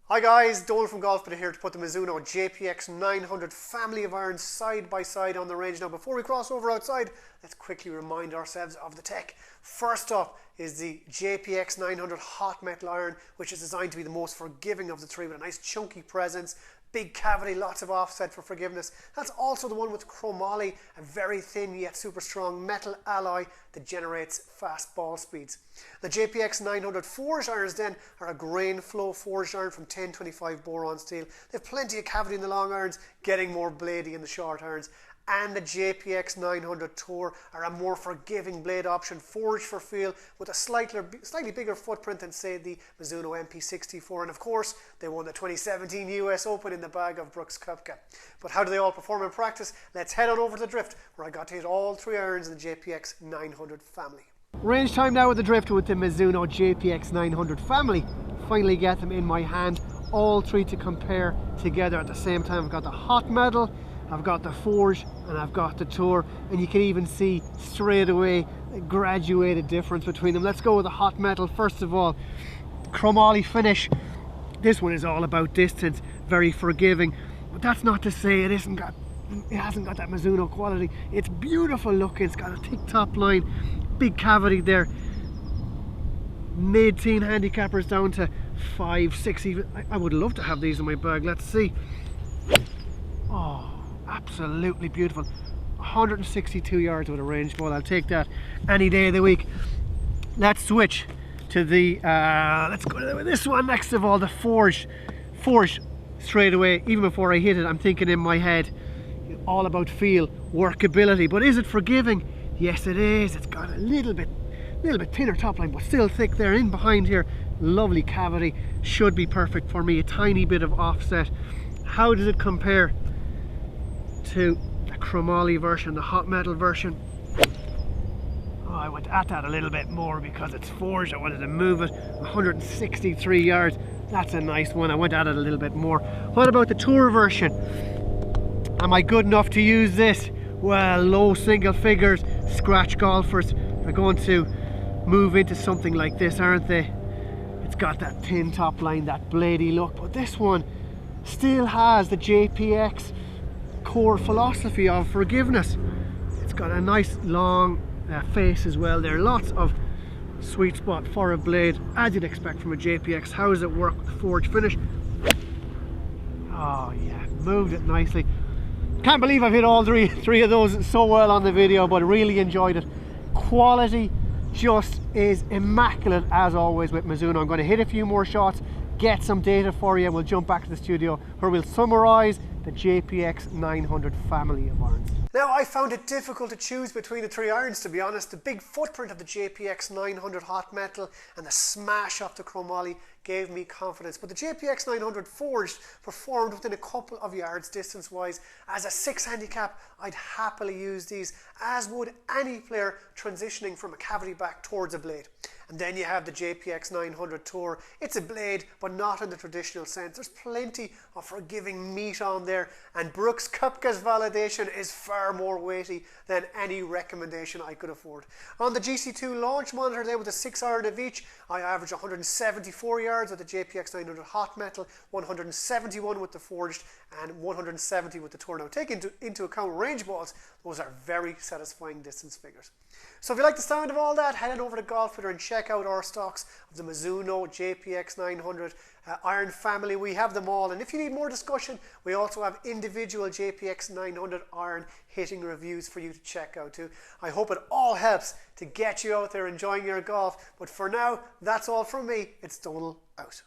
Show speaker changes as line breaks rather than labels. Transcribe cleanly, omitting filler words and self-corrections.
Hi guys, Donald from Golf Bit here to put the Mizuno JPX900 family of irons side by side on the range. Now before we cross over outside, let's quickly remind ourselves of the tech. First up is the JPX900 hot metal iron, which is designed to be the most forgiving of the three with a nice chunky presence, big cavity, lots of offset for forgiveness. That's also the one with chromoly, a very thin yet super strong metal alloy that generates fast ball speeds. The JPX900 forged irons then are a grain flow forged iron from 1025 boron steel. They have plenty of cavity in the long irons, getting more bladey in the short irons. And the JPX900 Tour are a more forgiving blade option, forged for feel with a slightly bigger footprint than say the Mizuno MP64, and of course they won the 2017 US Open in the bag of Brooks Koepka. But how do they all perform in practice? Let's head on over to the Drift, where I got to hit all three irons in the JPX900 family. Range time now with the Drift with the Mizuno JPX900 family. Finally get them in my hand, all three to compare together at the same time. I've got the hot metal, I've got the forge, and I've got the Tour, and you can even see straight away a graduated difference between them. Let's go with the hot metal. First of all, chromoly finish. This one is all about distance, very forgiving, but that's not to say it hasn't got that Mizuno quality. It's beautiful looking, it's got a thick top line, big cavity there. Mid-teen handicappers down to 5, 6 even. I would love to have these in my bag. Let's see. Oh, absolutely beautiful. 162 yards with a range ball. I'll take that any day of the week. Let's switch to the let's go to this one next of all, the forged straight away. Even before I hit it, I'm thinking in my head all about feel, workability, but is it forgiving? Yes it is. It's got a little bit thinner top line, but still thick there. In behind here, lovely cavity, should be perfect for me. A tiny bit of offset. How does it compare to the chromoly version, the hot metal version? Oh, I went at that a little bit more because it's forged. I wanted to move it. 163 yards. That's a nice one. I went at it a little bit more. What about the Tour version? Am I good enough to use this? Well, low single figures, scratch golfers are going to move into something like this, aren't they? It's got that thin top line, that bladey look, but this one still has the JPX core philosophy of forgiveness. It's got a nice long face as well. There are lots of sweet spot for a blade, as you'd expect from a JPX. How does it work with the forged finish? Oh yeah, moved it nicely. Can't believe I've hit all three of those so well on the video, but really enjoyed it. Quality just is immaculate as always with Mizuno. I'm going to hit a few more shots, get some data for you, and we'll jump back to the studio where we'll summarize the JPX900 family of irons. Now, I found it difficult to choose between the three irons, to be honest. The big footprint of the JPX900 hot metal and the smash of the chromoly gave me confidence, but the JPX900 forged performed within a couple of yards distance wise. As a 6 handicap, I'd happily use these, as would any player transitioning from a cavity back towards a blade. And then you have the JPX900 Tour. It's a blade, but not in the traditional sense. There's plenty of forgiving meat on there, and Brooks Koepka's validation is far more weighty than any recommendation I could afford. On the GC2 launch monitor then, with a 6 iron of each, I averaged 174 yards with the JPX900 hot metal, 171 with the forged, and 170 with the Tour. Now, take into account range balls, those are very satisfying distance figures. So if you like the sound of all that, head on over to Golf Bit and check out our stocks of the Mizuno JPX900 iron family. We have them all, and if you need more discussion, we also have individual JPX900 iron hitting reviews for you to check out too. I hope it all helps to get you out there enjoying your golf, but for now, that's all from me. It's Donald out.